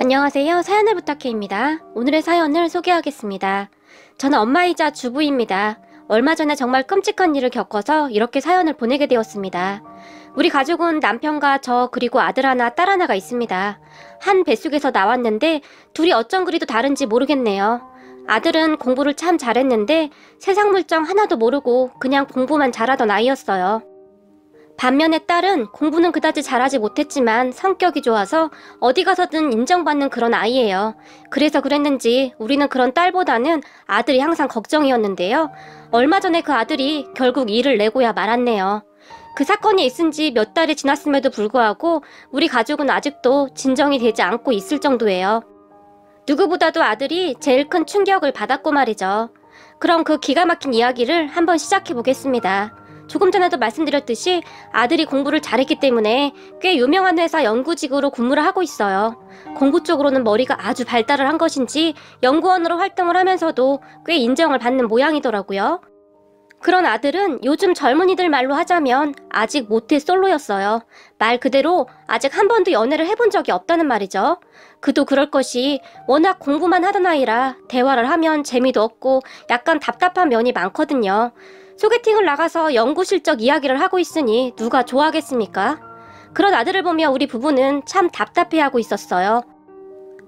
안녕하세요. 사연을 부탁해입니다. 오늘의 사연을 소개하겠습니다. 저는 엄마이자 주부입니다. 얼마 전에 정말 끔찍한 일을 겪어서 이렇게 사연을 보내게 되었습니다. 우리 가족은 남편과 저 그리고 아들 하나, 딸 하나가 있습니다. 한 뱃속에서 나왔는데 둘이 어쩜 그리도 다른지 모르겠네요. 아들은 공부를 참 잘했는데 세상 물정 하나도 모르고 그냥 공부만 잘하던 아이였어요. 반면에 딸은 공부는 그다지 잘하지 못했지만 성격이 좋아서 어디 가서든 인정받는 그런 아이예요. 그래서 그랬는지 우리는 그런 딸보다는 아들이 항상 걱정이었는데요. 얼마 전에 그 아들이 결국 일을 내고야 말았네요. 그 사건이 있은 지 몇 달이 지났음에도 불구하고 우리 가족은 아직도 진정이 되지 않고 있을 정도예요. 누구보다도 아들이 제일 큰 충격을 받았고 말이죠. 그럼 그 기가 막힌 이야기를 한번 시작해 보겠습니다. 조금 전에도 말씀드렸듯이 아들이 공부를 잘했기 때문에 꽤 유명한 회사 연구직으로 근무를 하고 있어요. 공부 쪽으로는 머리가 아주 발달을 한 것인지 연구원으로 활동을 하면서도 꽤 인정을 받는 모양이더라고요. 그런 아들은 요즘 젊은이들 말로 하자면 아직 모태솔로였어요. 말 그대로 아직 한 번도 연애를 해본 적이 없다는 말이죠. 그도 그럴 것이 워낙 공부만 하던 아이라 대화를 하면 재미도 없고 약간 답답한 면이 많거든요. 소개팅을 나가서 연구 실적 이야기를 하고 있으니 누가 좋아하겠습니까? 그런 아들을 보며 우리 부부는 참 답답해하고 있었어요.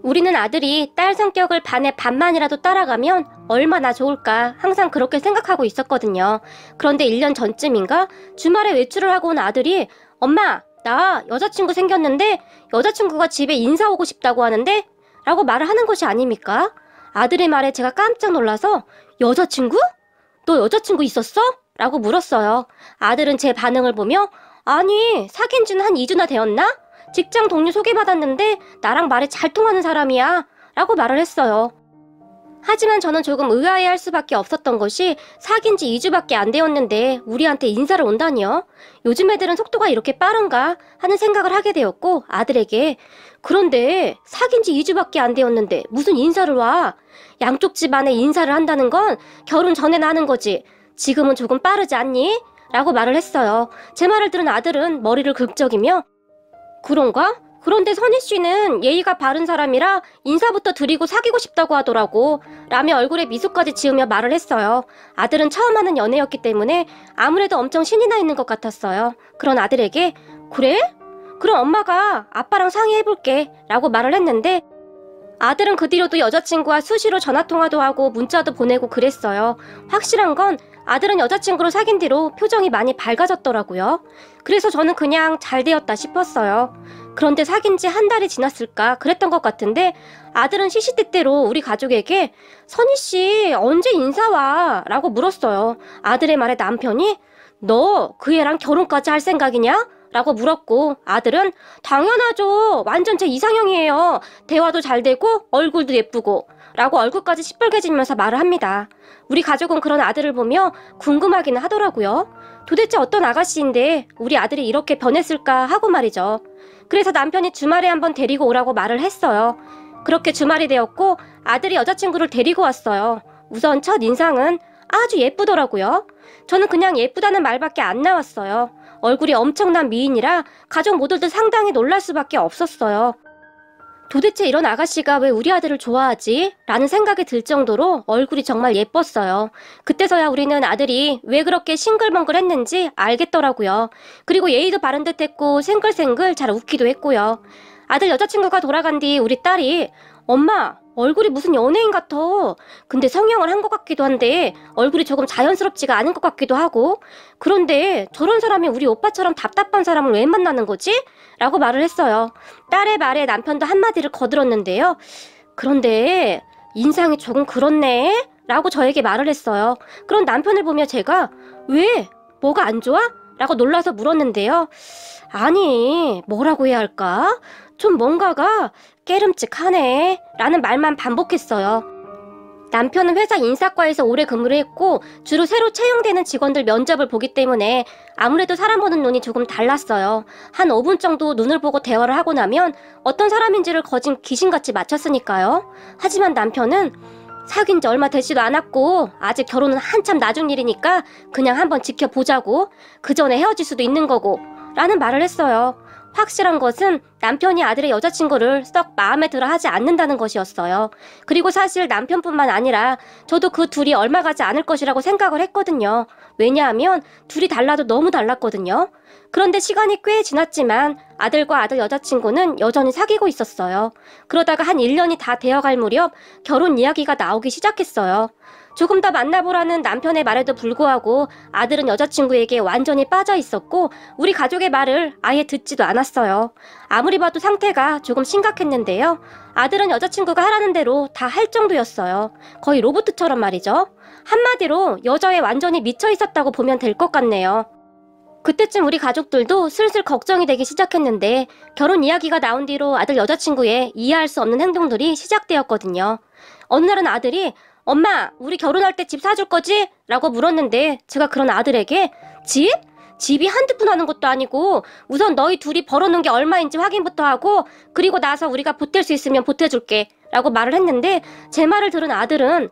우리는 아들이 딸 성격을 반의 반만이라도 따라가면 얼마나 좋을까 항상 그렇게 생각하고 있었거든요. 그런데 1년 전쯤인가 주말에 외출을 하고 온 아들이 엄마, 나 여자친구 생겼는데 여자친구가 집에 인사 오고 싶다고 하는데? 라고 말을 하는 것이 아닙니까? 아들의 말에 제가 깜짝 놀라서 여자친구? 너 여자친구 있었어? 라고 물었어요. 아들은 제 반응을 보며 아니 사귄 지는 한 2주나 되었나? 직장 동료 소개받았는데 나랑 말이 잘 통하는 사람이야 라고 말을 했어요. 하지만 저는 조금 의아해할 수밖에 없었던 것이 사귄 지 2주밖에 안 되었는데 우리한테 인사를 온다니요? 요즘 애들은 속도가 이렇게 빠른가 하는 생각을 하게 되었고 아들에게 그런데 사귄 지 2주밖에 안 되었는데 무슨 인사를 와? 양쪽 집안에 인사를 한다는 건 결혼 전에 하는 거지. 지금은 조금 빠르지 않니? 라고 말을 했어요. 제 말을 들은 아들은 머리를 긁적이며 그런가? 그런데 선희 씨는 예의가 바른 사람이라 인사부터 드리고 사귀고 싶다고 하더라고 라며 얼굴에 미소까지 지으며 말을 했어요. 아들은 처음 하는 연애였기 때문에 아무래도 엄청 신이 나 있는 것 같았어요. 그런 아들에게 그래? 그럼 엄마가 아빠랑 상의해볼게 라고 말을 했는데 아들은 그 뒤로도 여자친구와 수시로 전화통화도 하고 문자도 보내고 그랬어요. 확실한 건 아들은 여자친구를 사귄 뒤로 표정이 많이 밝아졌더라고요. 그래서 저는 그냥 잘 되었다 싶었어요. 그런데 사귄 지 한 달이 지났을까 그랬던 것 같은데 아들은 시시때때로 우리 가족에게 선희 씨 언제 인사 와? 라고 물었어요. 아들의 말에 남편이 너 그 애랑 결혼까지 할 생각이냐? 라고 물었고 아들은 당연하죠. 완전 제 이상형이에요. 대화도 잘 되고 얼굴도 예쁘고 라고 얼굴까지 시뻘개지면서 말을 합니다. 우리 가족은 그런 아들을 보며 궁금하기는 하더라고요. 도대체 어떤 아가씨인데 우리 아들이 이렇게 변했을까 하고 말이죠. 그래서 남편이 주말에 한번 데리고 오라고 말을 했어요. 그렇게 주말이 되었고 아들이 여자친구를 데리고 왔어요. 우선 첫 인상은 아주 예쁘더라고요. 저는 그냥 예쁘다는 말밖에 안 나왔어요. 얼굴이 엄청난 미인이라 가족 모두들 상당히 놀랄 수밖에 없었어요. 도대체 이런 아가씨가 왜 우리 아들을 좋아하지? 라는 생각이 들 정도로 얼굴이 정말 예뻤어요. 그때서야 우리는 아들이 왜 그렇게 싱글벙글했는지 알겠더라고요. 그리고 예의도 바른 듯했고 생글생글 잘 웃기도 했고요. 아들 여자친구가 돌아간 뒤 우리 딸이 엄마 얼굴이 무슨 연예인 같아. 근데 성형을 한 것 같기도 한데 얼굴이 조금 자연스럽지가 않은 것 같기도 하고 그런데 저런 사람이 우리 오빠처럼 답답한 사람을 왜 만나는 거지? 라고 말을 했어요. 딸의 말에 남편도 한마디를 거들었는데요. 그런데 인상이 조금 그렇네? 라고 저에게 말을 했어요. 그런 남편을 보며 제가 왜? 뭐가 안 좋아? 라고 놀라서 물었는데요. 아니 뭐라고 해야 할까? 좀 뭔가가 깨름직하네 라는 말만 반복했어요. 남편은 회사 인사과에서 오래 근무를 했고 주로 새로 채용되는 직원들 면접을 보기 때문에 아무래도 사람 보는 눈이 조금 달랐어요. 한 5분 정도 눈을 보고 대화를 하고 나면 어떤 사람인지를 거진 귀신같이 맞췄으니까요. 하지만 남편은 사귄 지 얼마 되지도 않았고 아직 결혼은 한참 나중 일이니까 그냥 한번 지켜보자고 그 전에 헤어질 수도 있는 거고 라는 말을 했어요. 확실한 것은 남편이 아들의 여자친구를 썩 마음에 들어 하지 않는다는 것이었어요. 그리고 사실 남편뿐만 아니라 저도 그 둘이 얼마 가지 않을 것이라고 생각을 했거든요. 왜냐하면 둘이 달라도 너무 달랐거든요. 그런데 시간이 꽤 지났지만 아들과 아들 여자친구는 여전히 사귀고 있었어요. 그러다가 한 1년이 다 되어갈 무렵 결혼 이야기가 나오기 시작했어요. 조금 더 만나보라는 남편의 말에도 불구하고 아들은 여자친구에게 완전히 빠져 있었고 우리 가족의 말을 아예 듣지도 않았어요. 아무리 봐도 상태가 조금 심각했는데요. 아들은 여자친구가 하라는 대로 다 할 정도였어요. 거의 로봇처럼 말이죠. 한마디로 여자에 완전히 미쳐 있었다고 보면 될 것 같네요. 그때쯤 우리 가족들도 슬슬 걱정이 되기 시작했는데 결혼 이야기가 나온 뒤로 아들 여자친구의 이해할 수 없는 행동들이 시작되었거든요. 어느 날은 아들이 엄마, 우리 결혼할 때 집 사줄 거지? 라고 물었는데 제가 그런 아들에게 집? 집이 한두 푼 하는 것도 아니고 우선 너희 둘이 벌어놓은 게 얼마인지 확인부터 하고 그리고 나서 우리가 보탤 수 있으면 보태줄게 라고 말을 했는데 제 말을 들은 아들은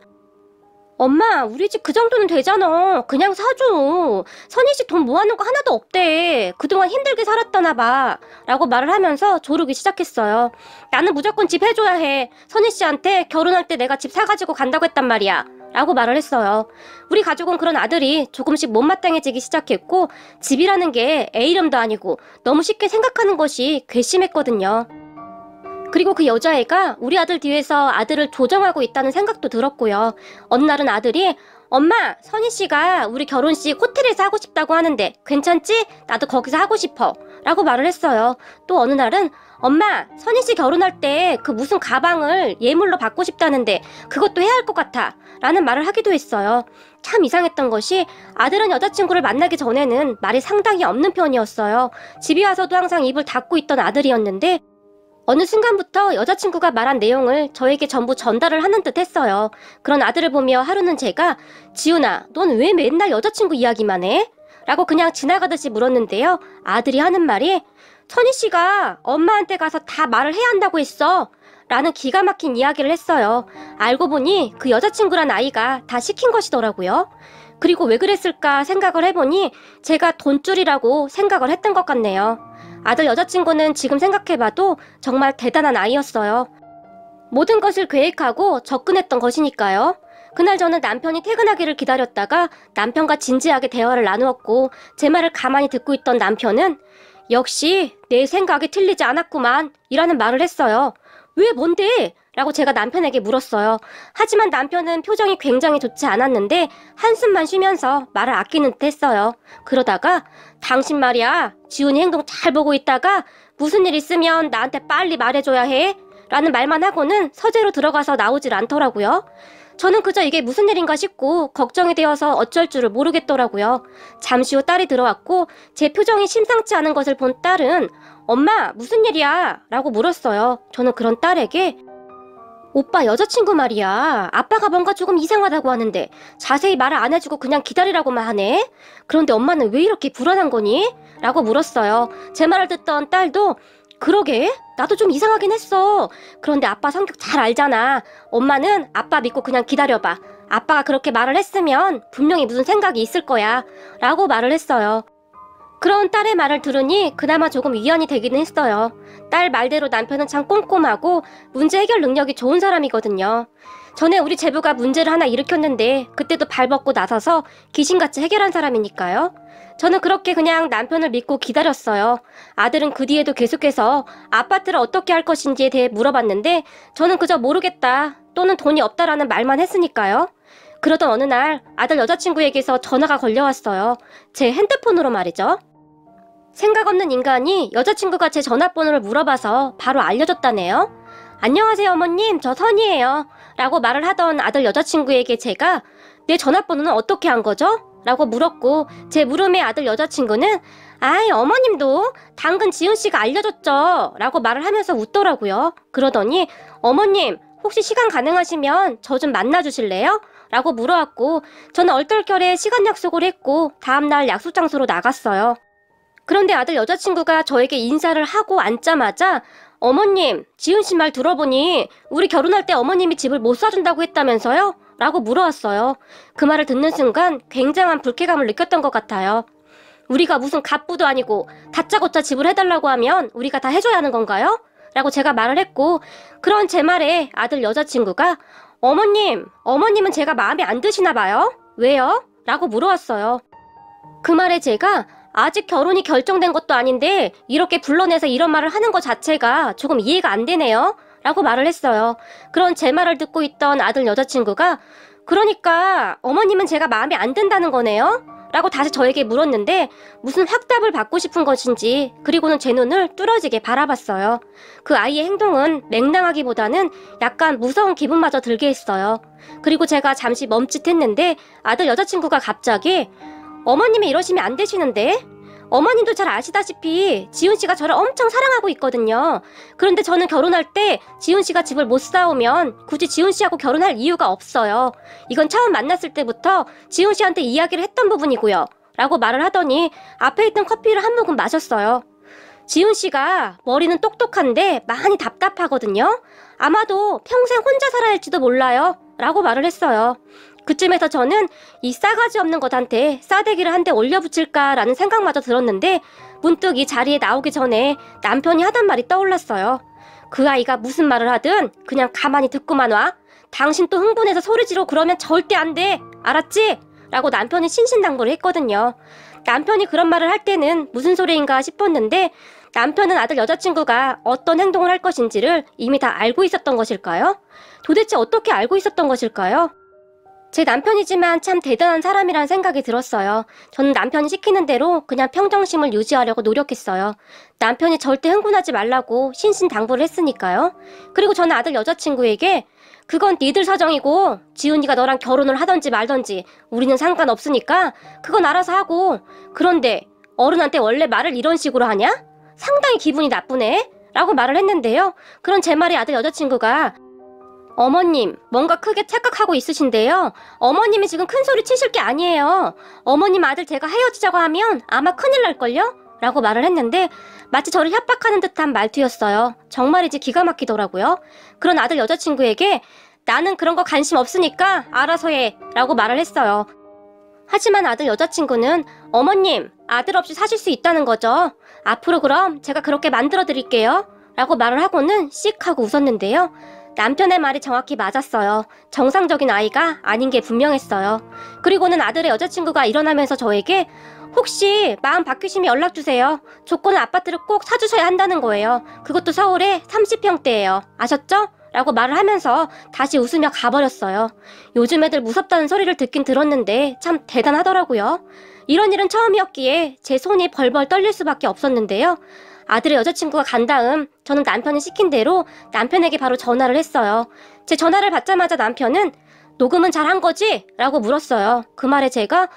엄마, 우리 집 그 정도는 되잖아. 그냥 사줘. 선희 씨 돈 모아놓은 거 하나도 없대. 그동안 힘들게 살았다나 봐. 라고 말을 하면서 조르기 시작했어요. 나는 무조건 집 해줘야 해. 선희 씨한테 결혼할 때 내가 집 사가지고 간다고 했단 말이야. 라고 말을 했어요. 우리 가족은 그런 아들이 조금씩 못마땅해지기 시작했고 집이라는 게 애 이름도 아니고 너무 쉽게 생각하는 것이 괘씸했거든요. 그리고 그 여자애가 우리 아들 뒤에서 아들을 조정하고 있다는 생각도 들었고요. 어느 날은 아들이 엄마, 선희 씨가 우리 결혼식 호텔에서 하고 싶다고 하는데 괜찮지? 나도 거기서 하고 싶어. 라고 말을 했어요. 또 어느 날은 엄마, 선희 씨 결혼할 때 그 무슨 가방을 예물로 받고 싶다는데 그것도 해야 할 것 같아. 라는 말을 하기도 했어요. 참 이상했던 것이 아들은 여자친구를 만나기 전에는 말이 상당히 없는 편이었어요. 집에 와서도 항상 입을 닫고 있던 아들이었는데 어느 순간부터 여자친구가 말한 내용을 저에게 전부 전달을 하는 듯 했어요. 그런 아들을 보며 하루는 제가 지훈아, 넌 왜 맨날 여자친구 이야기만 해? 라고 그냥 지나가듯이 물었는데요. 아들이 하는 말이 선희 씨가 엄마한테 가서 다 말을 해야 한다고 했어. 라는 기가 막힌 이야기를 했어요. 알고 보니 그 여자친구란 아이가 다 시킨 것이더라고요. 그리고 왜 그랬을까 생각을 해보니 제가 돈줄이라고 생각을 했던 것 같네요. 아들 여자친구는 지금 생각해봐도 정말 대단한 아이였어요. 모든 것을 계획하고 접근했던 것이니까요. 그날 저는 남편이 퇴근하기를 기다렸다가 남편과 진지하게 대화를 나누었고 제 말을 가만히 듣고 있던 남편은 역시 내 생각이 틀리지 않았구만 이라는 말을 했어요. 왜 뭔데? 라고 제가 남편에게 물었어요. 하지만 남편은 표정이 굉장히 좋지 않았는데 한숨만 쉬면서 말을 아끼는 듯 했어요. 그러다가 당신 말이야, 지훈이 행동 잘 보고 있다가 무슨 일 있으면 나한테 빨리 말해줘야 해 라는 말만 하고는 서재로 들어가서 나오질 않더라고요. 저는 그저 이게 무슨 일인가 싶고 걱정이 되어서 어쩔 줄을 모르겠더라고요. 잠시 후 딸이 들어왔고 제 표정이 심상치 않은 것을 본 딸은 엄마, 무슨 일이야? 라고 물었어요. 저는 그런 딸에게 오빠 여자친구 말이야. 아빠가 뭔가 조금 이상하다고 하는데 자세히 말을 안 해주고 그냥 기다리라고만 하네? 그런데 엄마는 왜 이렇게 불안한 거니? 라고 물었어요. 제 말을 듣던 딸도 그러게? 나도 좀 이상하긴 했어. 그런데 아빠 성격 잘 알잖아. 엄마는 아빠 믿고 그냥 기다려봐. 아빠가 그렇게 말을 했으면 분명히 무슨 생각이 있을 거야. 라고 말을 했어요. 그런 딸의 말을 들으니 그나마 조금 위안이 되기는 했어요. 딸 말대로 남편은 참 꼼꼼하고 문제 해결 능력이 좋은 사람이거든요. 전에 우리 제부가 문제를 하나 일으켰는데 그때도 발벗고 나서서 귀신같이 해결한 사람이니까요. 저는 그렇게 그냥 남편을 믿고 기다렸어요. 아들은 그 뒤에도 계속해서 아파트를 어떻게 할 것인지에 대해 물어봤는데 저는 그저 모르겠다 또는 돈이 없다라는 말만 했으니까요. 그러던 어느 날 아들 여자친구에게서 전화가 걸려왔어요. 제 핸드폰으로 말이죠. 생각 없는 인간이 여자친구가 제 전화번호를 물어봐서 바로 알려줬다네요. 안녕하세요 어머님, 저 선이에요. 라고 말을 하던 아들 여자친구에게 제가 내 전화번호는 어떻게 한 거죠? 라고 물었고 제 물음에 아들 여자친구는 아이 어머님도 당근 지훈씨가 알려줬죠. 라고 말을 하면서 웃더라고요. 그러더니 어머님 혹시 시간 가능하시면 저 좀 만나주실래요? 라고 물어왔고 저는 얼떨결에 시간 약속을 했고 다음날 약속 장소로 나갔어요. 그런데 아들 여자친구가 저에게 인사를 하고 앉자마자 어머님, 지훈씨 말 들어보니 우리 결혼할 때 어머님이 집을 못 사준다고 했다면서요? 라고 물어왔어요. 그 말을 듣는 순간 굉장한 불쾌감을 느꼈던 것 같아요. 우리가 무슨 갑부도 아니고 다짜고짜 집을 해달라고 하면 우리가 다 해줘야 하는 건가요? 라고 제가 말을 했고, 그런 제 말에 아들 여자친구가 어머님은 제가 마음에 안 드시나 봐요? 왜요? 라고 물어왔어요. 그 말에 제가 아직 결혼이 결정된 것도 아닌데 이렇게 불러내서 이런 말을 하는 것 자체가 조금 이해가 안 되네요. 라고 말을 했어요. 그런 제 말을 듣고 있던 아들 여자친구가 그러니까 어머님은 제가 마음에 안 든다는 거네요? 라고 다시 저에게 물었는데 무슨 확답을 받고 싶은 것인지, 그리고는 제 눈을 뚫어지게 바라봤어요. 그 아이의 행동은 맹랑하기보다는 약간 무서운 기분마저 들게 했어요. 그리고 제가 잠시 멈칫했는데 아들 여자친구가 갑자기 어머님이 이러시면 안 되시는데? 어머님도 잘 아시다시피 지훈씨가 저를 엄청 사랑하고 있거든요. 그런데 저는 결혼할 때 지훈씨가 집을 못 사오면 굳이 지훈씨하고 결혼할 이유가 없어요. 이건 처음 만났을 때부터 지훈씨한테 이야기를 했던 부분이고요. 라고 말을 하더니 앞에 있던 커피를 한 모금 마셨어요. 지훈씨가 머리는 똑똑한데 많이 답답하거든요. 아마도 평생 혼자 살아야 할지도 몰라요. 라고 말을 했어요. 그쯤에서 저는 이 싸가지 없는 것한테 싸대기를 한 대 올려붙일까라는 생각마저 들었는데 문득 이 자리에 나오기 전에 남편이 하던 말이 떠올랐어요. 그 아이가 무슨 말을 하든 그냥 가만히 듣고만 와. 당신 또 흥분해서 소리 지르고 그러면 절대 안 돼. 알았지? 라고 남편이 신신당부를 했거든요. 남편이 그런 말을 할 때는 무슨 소리인가 싶었는데 남편은 아들 여자친구가 어떤 행동을 할 것인지를 이미 다 알고 있었던 것일까요? 도대체 어떻게 알고 있었던 것일까요? 제 남편이지만 참 대단한 사람이라는 생각이 들었어요. 저는 남편이 시키는 대로 그냥 평정심을 유지하려고 노력했어요. 남편이 절대 흥분하지 말라고 신신당부를 했으니까요. 그리고 저는 아들 여자친구에게 그건 니들 사정이고 지훈이가 너랑 결혼을 하던지 말던지 우리는 상관없으니까 그건 알아서 하고, 그런데 어른한테 원래 말을 이런 식으로 하냐? 상당히 기분이 나쁘네? 라고 말을 했는데요. 그런 제 말에 아들 여자친구가 어머님, 뭔가 크게 착각하고 있으신데요. 어머님이 지금 큰 소리 치실 게 아니에요. 어머님 아들 제가 헤어지자고 하면 아마 큰일 날걸요? 라고 말을 했는데 마치 저를 협박하는 듯한 말투였어요. 정말이지 기가 막히더라고요. 그런 아들 여자친구에게 나는 그런 거 관심 없으니까 알아서 해 라고 말을 했어요. 하지만 아들 여자친구는 어머님, 아들 없이 사실 수 있다는 거죠. 앞으로 그럼 제가 그렇게 만들어 드릴게요. 라고 말을 하고는 씩 하고 웃었는데요. 남편의 말이 정확히 맞았어요. 정상적인 아이가 아닌 게 분명했어요. 그리고는 아들의 여자친구가 일어나면서 저에게 혹시 마음 바뀌시면 연락주세요. 조건은 아파트를 꼭 사주셔야 한다는 거예요. 그것도 서울에 30평대예요. 아셨죠? 라고 말을 하면서 다시 웃으며 가버렸어요. 요즘 애들 무섭다는 소리를 듣긴 들었는데 참 대단하더라고요. 이런 일은 처음이었기에 제 손이 벌벌 떨릴 수밖에 없었는데요. 아들의 여자친구가 간 다음 저는 남편이 시킨 대로 남편에게 바로 전화를 했어요. 제 전화를 받자마자 남편은 녹음은 잘한 거지? 라고 물었어요. 그 말에 제가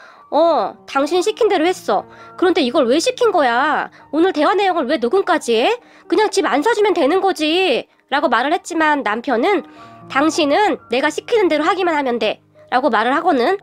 당신이 시킨 대로 했어. 그런데 이걸 왜 시킨 거야? 오늘 대화 내용을 왜 녹음까지 해? 그냥 집 안 사주면 되는 거지. 라고 말을 했지만 남편은 당신은 내가 시키는 대로 하기만 하면 돼. 라고 말을 하고는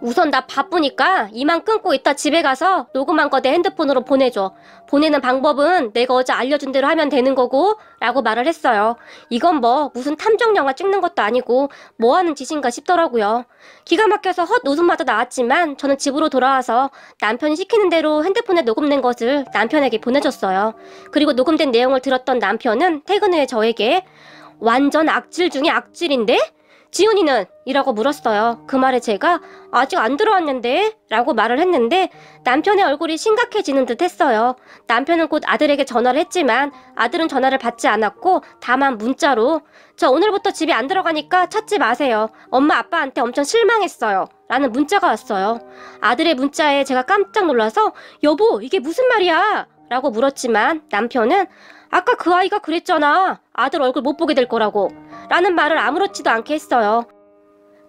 우선 나 바쁘니까 이만 끊고 이따 집에 가서 녹음한 거 내 핸드폰으로 보내줘. 보내는 방법은 내가 어제 알려준 대로 하면 되는 거고 라고 말을 했어요. 이건 뭐 무슨 탐정영화 찍는 것도 아니고 뭐하는 짓인가 싶더라고요. 기가 막혀서 헛웃음마저 나왔지만 저는 집으로 돌아와서 남편이 시키는 대로 핸드폰에 녹음된 것을 남편에게 보내줬어요. 그리고 녹음된 내용을 들었던 남편은 퇴근 후에 저에게 완전 악질 중에 악질인데? 지훈이는? 이라고 물었어요. 그 말에 제가 아직 안 들어왔는데? 라고 말을 했는데 남편의 얼굴이 심각해지는 듯 했어요. 남편은 곧 아들에게 전화를 했지만 아들은 전화를 받지 않았고 다만 문자로 저 오늘부터 집에 안 들어가니까 찾지 마세요. 엄마 아빠한테 엄청 실망했어요. 라는 문자가 왔어요. 아들의 문자에 제가 깜짝 놀라서 여보 이게 무슨 말이야? 라고 물었지만 남편은 아까 그 아이가 그랬잖아. 아들 얼굴 못 보게 될 거라고. 라는 말을 아무렇지도 않게 했어요.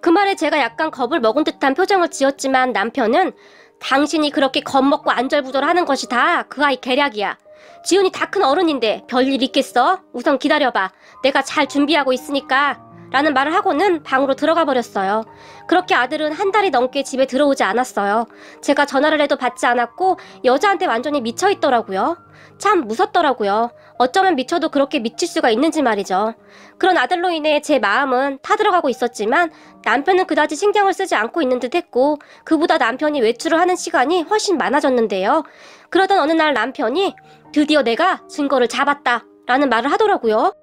그 말에 제가 약간 겁을 먹은 듯한 표정을 지었지만 남편은 당신이 그렇게 겁먹고 안절부절하는 것이 다 그 아이 계략이야. 지훈이 다 큰 어른인데 별일 있겠어? 우선 기다려봐. 내가 잘 준비하고 있으니까. 라는 말을 하고는 방으로 들어가 버렸어요. 그렇게 아들은 한 달이 넘게 집에 들어오지 않았어요. 제가 전화를 해도 받지 않았고 여자한테 완전히 미쳐있더라고요. 참 무섭더라고요. 어쩌면 미쳐도 그렇게 미칠 수가 있는지 말이죠. 그런 아들로 인해 제 마음은 타들어가고 있었지만 남편은 그다지 신경을 쓰지 않고 있는 듯 했고 그보다 남편이 외출을 하는 시간이 훨씬 많아졌는데요. 그러던 어느 날 남편이 드디어 내가 증거를 잡았다 라는 말을 하더라고요.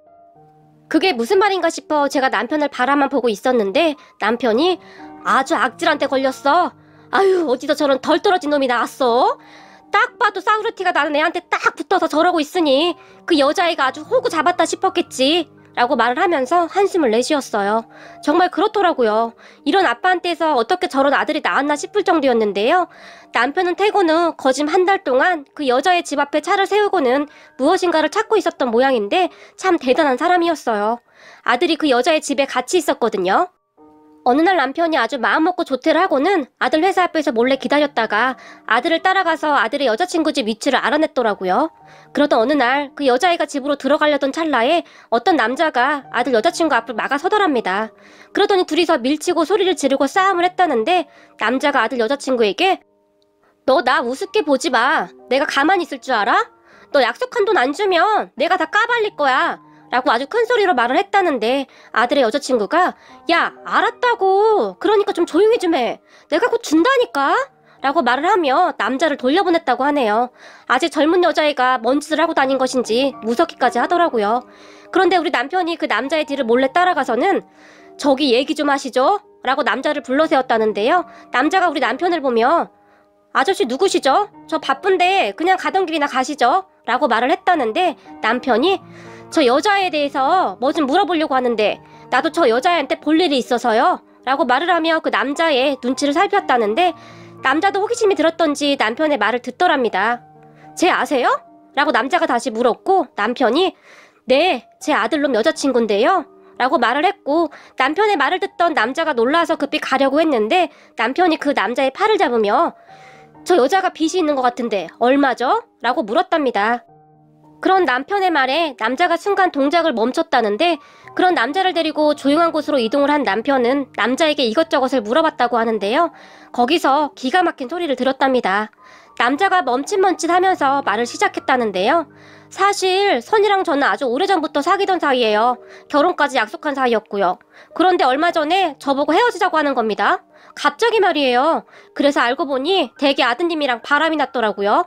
그게 무슨 말인가 싶어 제가 남편을 바라만 보고 있었는데 남편이 아주 악질한테 걸렸어. 아유 어디서 저런 덜 떨어진 놈이 나왔어? 딱 봐도 싸구려티가 나는 애한테 딱 붙어서 저러고 있으니 그 여자애가 아주 호구 잡았다 싶었겠지 라고 말을 하면서 한숨을 내쉬었어요. 정말 그렇더라고요. 이런 아빠한테서 어떻게 저런 아들이 나왔나 싶을 정도였는데요. 남편은 퇴근 후 거짐 한 달 동안 그 여자의 집 앞에 차를 세우고는 무엇인가를 찾고 있었던 모양인데 참 대단한 사람이었어요. 아들이 그 여자의 집에 같이 있었거든요. 어느 날 남편이 아주 마음먹고 조퇴를 하고는 아들 회사 앞에서 몰래 기다렸다가 아들을 따라가서 아들의 여자친구 집 위치를 알아냈더라고요. 그러던 어느 날 그 여자애가 집으로 들어가려던 찰나에 어떤 남자가 아들 여자친구 앞을 막아서더랍니다. 그러더니 둘이서 밀치고 소리를 지르고 싸움을 했다는데 남자가 아들 여자친구에게 너 나 우습게 보지 마. 내가 가만히 있을 줄 알아? 너 약속한 돈 안 주면 내가 다 까발릴 거야. 라고 아주 큰 소리로 말을 했다는데 아들의 여자친구가 야 알았다고 그러니까 좀 조용히 좀 해 내가 곧 준다니까 라고 말을 하며 남자를 돌려보냈다고 하네요. 아직 젊은 여자애가 뭔 짓을 하고 다닌 것인지 무섭기까지 하더라고요. 그런데 우리 남편이 그 남자의 뒤를 몰래 따라가서는 저기 얘기 좀 하시죠 라고 남자를 불러세웠다는데요. 남자가 우리 남편을 보며 아저씨 누구시죠? 저 바쁜데 그냥 가던 길이나 가시죠 라고 말을 했다는데 남편이 저 여자애에 대해서 뭐 좀 물어보려고 하는데 나도 저 여자애한테 볼 일이 있어서요 라고 말을 하며 그 남자의 눈치를 살폈다는데 남자도 호기심이 들었던지 남편의 말을 듣더랍니다. 쟤 아세요? 라고 남자가 다시 물었고 남편이 네, 제 아들놈 여자친구인데요 라고 말을 했고 남편의 말을 듣던 남자가 놀라서 급히 가려고 했는데 남편이 그 남자의 팔을 잡으며 저 여자가 빚이 있는 것 같은데 얼마죠? 라고 물었답니다. 그런 남편의 말에 남자가 순간 동작을 멈췄다는데 그런 남자를 데리고 조용한 곳으로 이동을 한 남편은 남자에게 이것저것을 물어봤다고 하는데요. 거기서 기가 막힌 소리를 들었답니다. 남자가 멈칫멈칫하면서 말을 시작했다는데요. 사실 선이랑 저는 아주 오래전부터 사귀던 사이예요. 결혼까지 약속한 사이였고요. 그런데 얼마 전에 저보고 헤어지자고 하는 겁니다. 갑자기 말이에요. 그래서 알고 보니 대개 아드님이랑 바람이 났더라고요.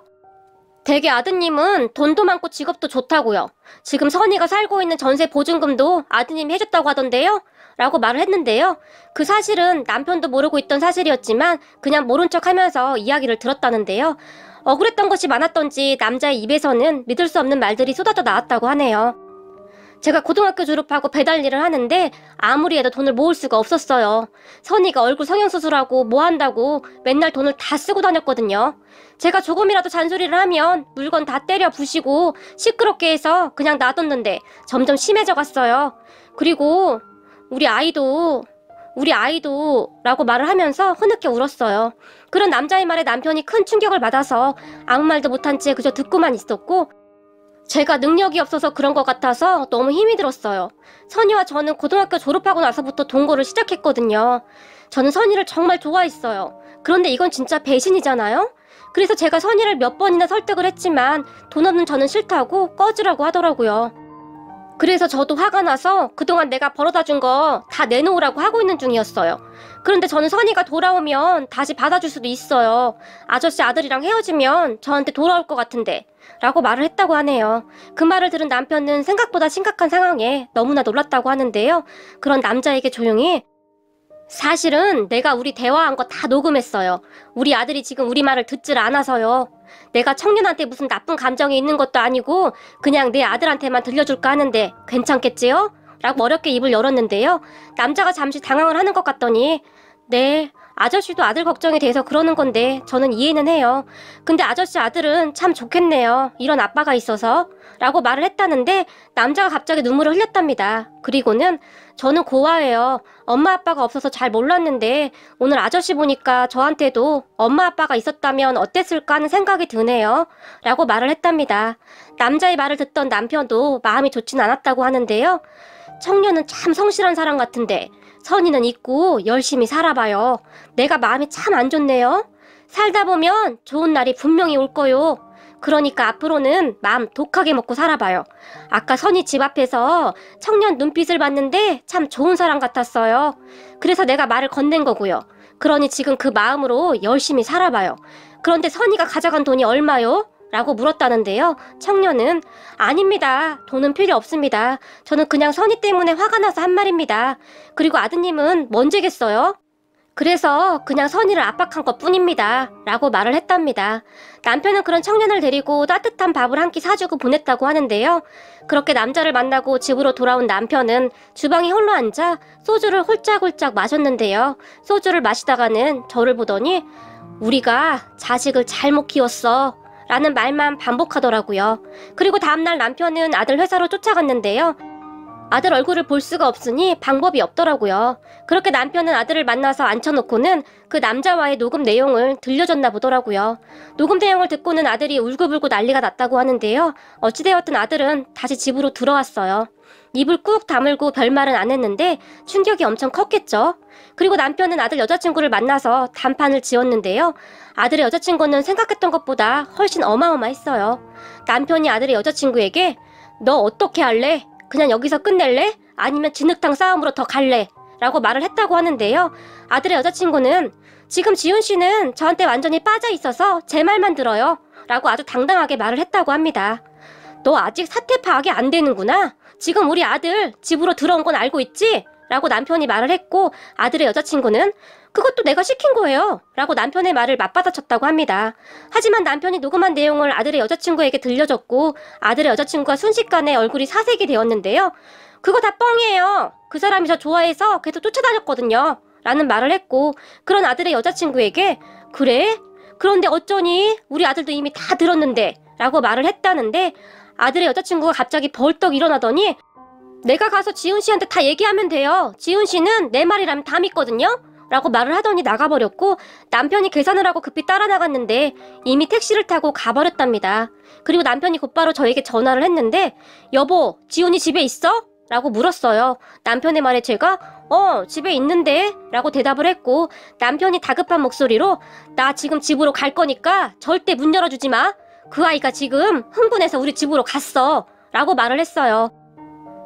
대개 아드님은 돈도 많고 직업도 좋다고요. 지금 선이가 살고 있는 전세 보증금도 아드님이 해줬다고 하던데요. 라고 말을 했는데요. 그 사실은 남편도 모르고 있던 사실이었지만 그냥 모른 척하면서 이야기를 들었다는데요. 억울했던 것이 많았던지 남자의 입에서는 믿을 수 없는 말들이 쏟아져 나왔다고 하네요. 제가 고등학교 졸업하고 배달 일을 하는데 아무리 해도 돈을 모을 수가 없었어요. 선이가 얼굴 성형수술하고 뭐 한다고 맨날 돈을 다 쓰고 다녔거든요. 제가 조금이라도 잔소리를 하면 물건 다 때려 부시고 시끄럽게 해서 그냥 놔뒀는데 점점 심해져 갔어요. 그리고 우리 아이도 라고 말을 하면서 흐느껴 울었어요. 그런 남자의 말에 남편이 큰 충격을 받아서 아무 말도 못한 채 그저 듣고만 있었고 제가 능력이 없어서 그런 것 같아서 너무 힘이 들었어요. 선이와 저는 고등학교 졸업하고 나서부터 동거를 시작했거든요. 저는 선이를 정말 좋아했어요. 그런데 이건 진짜 배신이잖아요? 그래서 제가 선이를 몇 번이나 설득을 했지만 돈 없는 저는 싫다고 꺼지라고 하더라고요. 그래서 저도 화가 나서 그동안 내가 벌어다 준 거 다 내놓으라고 하고 있는 중이었어요. 그런데 저는 선이가 돌아오면 다시 받아줄 수도 있어요. 아저씨 아들이랑 헤어지면 저한테 돌아올 것 같은데 라고 말을 했다고 하네요. 그 말을 들은 남편은 생각보다 심각한 상황에 너무나 놀랐다고 하는데요. 그런 남자에게 조용히 사실은 내가 우리 대화한 거 다 녹음했어요. 우리 아들이 지금 우리 말을 듣질 않아서요. 내가 청년한테 무슨 나쁜 감정이 있는 것도 아니고 그냥 내 아들한테만 들려줄까 하는데 괜찮겠지요? 라고 어렵게 입을 열었는데요. 남자가 잠시 당황을 하는 것 같더니 네, 아저씨도 아들 걱정이 돼서 그러는 건데 저는 이해는 해요. 근데 아저씨 아들은 참 좋겠네요. 이런 아빠가 있어서 라고 말을 했다는데 남자가 갑자기 눈물을 흘렸답니다. 그리고는 저는 고아예요. 엄마 아빠가 없어서 잘 몰랐는데 오늘 아저씨 보니까 저한테도 엄마 아빠가 있었다면 어땠을까 하는 생각이 드네요. 라고 말을 했답니다. 남자의 말을 듣던 남편도 마음이 좋진 않았다고 하는데요. 청년은 참 성실한 사람 같은데 선이는 있고 열심히 살아봐요. 내가 마음이 참 안 좋네요. 살다 보면 좋은 날이 분명히 올 거요. 그러니까 앞으로는 마음 독하게 먹고 살아봐요. 아까 선희 집 앞에서 청년 눈빛을 봤는데 참 좋은 사람 같았어요. 그래서 내가 말을 건넨 거고요. 그러니 지금 그 마음으로 열심히 살아봐요. 그런데 선희가 가져간 돈이 얼마요? 라고 물었다는데요. 청년은 아닙니다. 돈은 필요 없습니다. 저는 그냥 선희 때문에 화가 나서 한 말입니다. 그리고 아드님은 뭔 죄겠어요? 그래서 그냥 선희를 압박한 것 뿐입니다. 라고 말을 했답니다. 남편은 그런 청년을 데리고 따뜻한 밥을 한 끼 사주고 보냈다고 하는데요. 그렇게 남자를 만나고 집으로 돌아온 남편은 주방에 홀로 앉아 소주를 홀짝홀짝 마셨는데요. 소주를 마시다가는 저를 보더니 우리가 자식을 잘못 키웠어 라는 말만 반복하더라고요. 그리고 다음날 남편은 아들 회사로 쫓아갔는데요. 아들 얼굴을 볼 수가 없으니 방법이 없더라고요. 그렇게 남편은 아들을 만나서 앉혀놓고는 그 남자와의 녹음 내용을 들려줬나 보더라고요. 녹음 내용을 듣고는 아들이 울고불고 난리가 났다고 하는데요. 어찌되었든 아들은 다시 집으로 들어왔어요. 입을 꾹 다물고 별말은 안 했는데 충격이 엄청 컸겠죠. 그리고 남편은 아들 여자친구를 만나서 단판을 지었는데요. 아들의 여자친구는 생각했던 것보다 훨씬 어마어마했어요. 남편이 아들의 여자친구에게 너 어떻게 할래? 그냥 여기서 끝낼래? 아니면 진흙탕 싸움으로 더 갈래? 라고 말을 했다고 하는데요. 아들의 여자친구는 지금 지훈 씨는 저한테 완전히 빠져 있어서 제 말만 들어요. 라고 아주 당당하게 말을 했다고 합니다. 너 아직 사태 파악이 안 되는구나. 지금 우리 아들 집으로 들어온 건 알고 있지? 라고 남편이 말을 했고 아들의 여자친구는 그것도 내가 시킨 거예요. 라고 남편의 말을 맞받아쳤다고 합니다. 하지만 남편이 녹음한 내용을 아들의 여자친구에게 들려줬고 아들의 여자친구가 순식간에 얼굴이 사색이 되었는데요. 그거 다 뻥이에요. 그 사람이 저 좋아해서 계속 쫓아다녔거든요. 라는 말을 했고 그런 아들의 여자친구에게 그래? 그런데 어쩌니? 우리 아들도 이미 다 들었는데 라고 말을 했다는데 아들의 여자친구가 갑자기 벌떡 일어나더니 내가 가서 지훈 씨한테 다 얘기하면 돼요. 지훈 씨는 내 말이라면 다 믿거든요. 라고 말을 하더니 나가버렸고 남편이 계산을 하고 급히 따라 나갔는데 이미 택시를 타고 가버렸답니다. 그리고 남편이 곧바로 저에게 전화를 했는데 여보, 지훈이 집에 있어? 라고 물었어요. 남편의 말에 제가 집에 있는데 라고 대답을 했고 남편이 다급한 목소리로 나 지금 집으로 갈 거니까 절대 문 열어주지 마. 그 아이가 지금 흥분해서 우리 집으로 갔어. 라고 말을 했어요.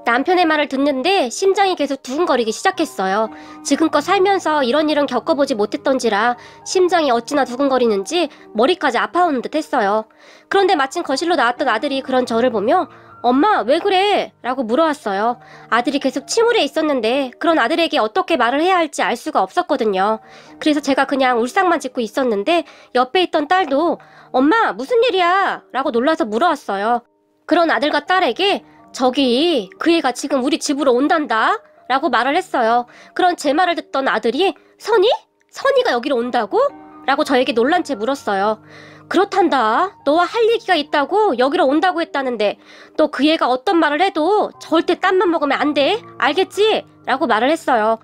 남편의 말을 듣는데 심장이 계속 두근거리기 시작했어요. 지금껏 살면서 이런 일은 겪어보지 못했던지라 심장이 어찌나 두근거리는지 머리까지 아파오는 듯 했어요. 그런데 마침 거실로 나왔던 아들이 그런 저를 보며 엄마 왜 그래? 라고 물어왔어요. 아들이 계속 침울해 있었는데 그런 아들에게 어떻게 말을 해야 할지 알 수가 없었거든요. 그래서 제가 그냥 울상만 짓고 있었는데 옆에 있던 딸도 엄마 무슨 일이야? 라고 놀라서 물어왔어요. 그런 아들과 딸에게 저기 그 애가 지금 우리 집으로 온단다 라고 말을 했어요. 그런 제 말을 듣던 아들이 선희? 선희가 여기로 온다고? 라고 저에게 놀란 채 물었어요. 그렇단다. 너와 할 얘기가 있다고 여기로 온다고 했다는데 너 그 애가 어떤 말을 해도 절대 딴만 먹으면 안 돼. 알겠지? 라고 말을 했어요.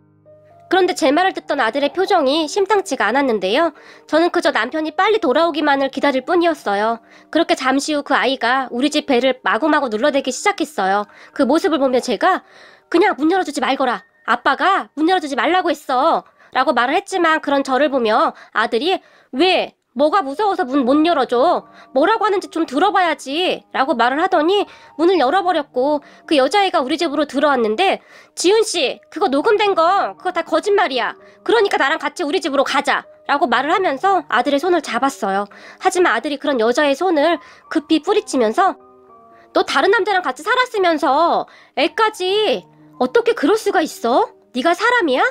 그런데 제 말을 듣던 아들의 표정이 심상치가 않았는데요. 저는 그저 남편이 빨리 돌아오기만을 기다릴 뿐이었어요. 그렇게 잠시 후 그 아이가 우리 집 배를 마구마구 눌러대기 시작했어요. 그 모습을 보며 제가 그냥 문 열어주지 말거라. 아빠가 문 열어주지 말라고 했어. 라고 말을 했지만 그런 저를 보며 아들이 왜? 뭐가 무서워서 문 못 열어줘? 뭐라고 하는지 좀 들어봐야지. 라고 말을 하더니 문을 열어버렸고 그 여자애가 우리 집으로 들어왔는데 지훈씨 그거 녹음된 거 그거 다 거짓말이야. 그러니까 나랑 같이 우리 집으로 가자. 라고 말을 하면서 아들의 손을 잡았어요. 하지만 아들이 그런 여자의 손을 급히 뿌리치면서 너 다른 남자랑 같이 살았으면서 애까지 어떻게 그럴 수가 있어? 네가 사람이야?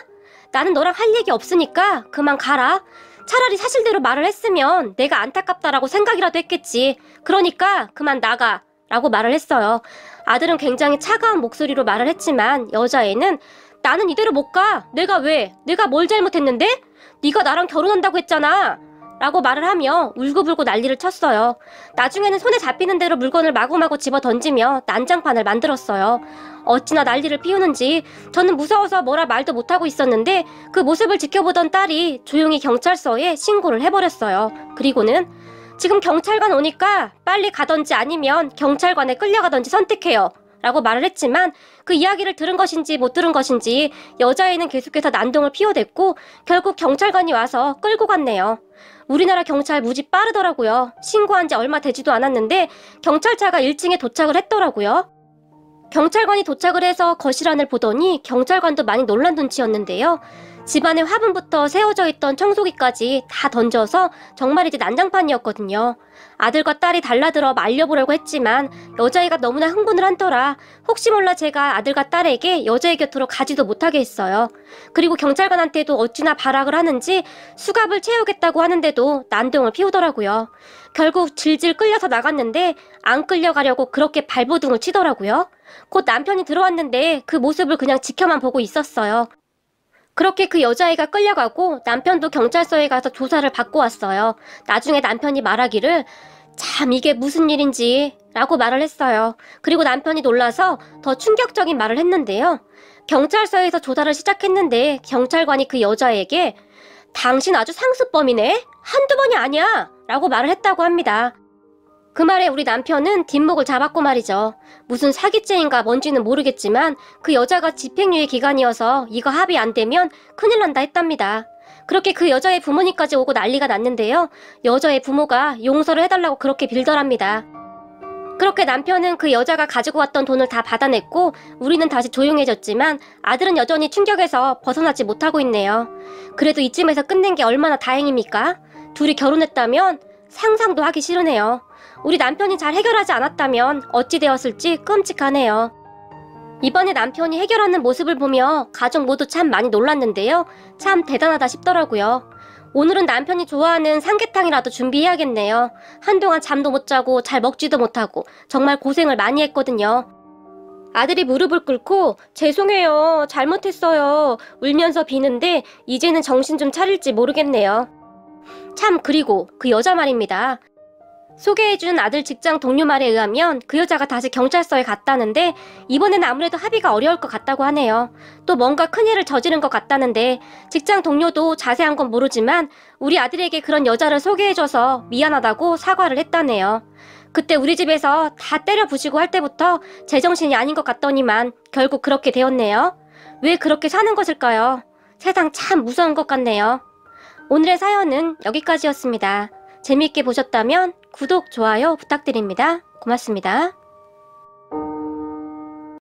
나는 너랑 할 얘기 없으니까 그만 가라. 차라리 사실대로 말을 했으면 내가 안타깝다라고 생각이라도 했겠지. 그러니까 그만 나가. 라고 말을 했어요. 아들은 굉장히 차가운 목소리로 말을 했지만 여자애는 나는 이대로 못 가. 내가 왜? 내가 뭘 잘못했는데? 네가 나랑 결혼한다고 했잖아. 라고 말을 하며 울고불고 난리를 쳤어요. 나중에는 손에 잡히는 대로 물건을 마구마구 집어 던지며 난장판을 만들었어요. 어찌나 난리를 피우는지 저는 무서워서 뭐라 말도 못하고 있었는데 그 모습을 지켜보던 딸이 조용히 경찰서에 신고를 해버렸어요. 그리고는 지금 경찰관 오니까 빨리 가던지 아니면 경찰관에 끌려가던지 선택해요. 라고 말을 했지만 그 이야기를 들은 것인지 못 들은 것인지 여자애는 계속해서 난동을 피워댔고 결국 경찰관이 와서 끌고 갔네요. 우리나라 경찰 무지 빠르더라고요. 신고한 지 얼마 되지도 않았는데 경찰차가 1층에 도착을 했더라고요. 경찰관이 도착을 해서 거실 안을 보더니 경찰관도 많이 놀란 눈치였는데요. 집안에 화분부터 세워져 있던 청소기까지 다 던져서 정말이지 난장판이었거든요. 아들과 딸이 달라들어 말려보려고 했지만 여자애가 너무나 흥분을 한더라. 혹시 몰라 제가 아들과 딸에게 여자애 곁으로 가지도 못하게 했어요. 그리고 경찰관한테도 어찌나 발악을 하는지 수갑을 채우겠다고 하는데도 난동을 피우더라고요. 결국 질질 끌려서 나갔는데 안 끌려가려고 그렇게 발버둥을 치더라고요. 곧 남편이 들어왔는데 그 모습을 그냥 지켜만 보고 있었어요. 그렇게 그 여자애가 끌려가고 남편도 경찰서에 가서 조사를 받고 왔어요. 나중에 남편이 말하기를 참 이게 무슨 일인지 라고 말을 했어요. 그리고 남편이 놀라서 더 충격적인 말을 했는데요. 경찰서에서 조사를 시작했는데 경찰관이 그 여자에게 당신 아주 상습범이네? 한두 번이 아니야! 라고 말을 했다고 합니다. 그 말에 우리 남편은 뒷목을 잡았고 말이죠. 무슨 사기죄인가 뭔지는 모르겠지만 그 여자가 집행유예 기간이어서 이거 합의 안 되면 큰일 난다 했답니다. 그렇게 그 여자의 부모님까지 오고 난리가 났는데요. 여자의 부모가 용서를 해달라고 그렇게 빌더랍니다. 그렇게 남편은 그 여자가 가지고 왔던 돈을 다 받아냈고 우리는 다시 조용해졌지만 아들은 여전히 충격에서 벗어나지 못하고 있네요. 그래도 이쯤에서 끝낸 게 얼마나 다행입니까? 둘이 결혼했다면 상상도 하기 싫으네요. 우리 남편이 잘 해결하지 않았다면 어찌 되었을지 끔찍하네요. 이번에 남편이 해결하는 모습을 보며 가족 모두 참 많이 놀랐는데요. 참 대단하다 싶더라고요. 오늘은 남편이 좋아하는 삼계탕이라도 준비해야겠네요. 한동안 잠도 못 자고 잘 먹지도 못하고 정말 고생을 많이 했거든요. 아들이 무릎을 꿇고 죄송해요, 잘못했어요 울면서 비는데 이제는 정신 좀 차릴지 모르겠네요. 참 그리고 그 여자 말입니다. 소개해준 아들 직장 동료 말에 의하면 그 여자가 다시 경찰서에 갔다는데 이번에는 아무래도 합의가 어려울 것 같다고 하네요. 또 뭔가 큰일을 저지른 것 같다는데 직장 동료도 자세한 건 모르지만 우리 아들에게 그런 여자를 소개해줘서 미안하다고 사과를 했다네요. 그때 우리 집에서 다 때려 부시고 할 때부터 제정신이 아닌 것 같더니만 결국 그렇게 되었네요. 왜 그렇게 사는 것일까요? 세상 참 무서운 것 같네요. 오늘의 사연은 여기까지였습니다. 재미있게 보셨다면 구독, 좋아요 부탁드립니다. 고맙습니다.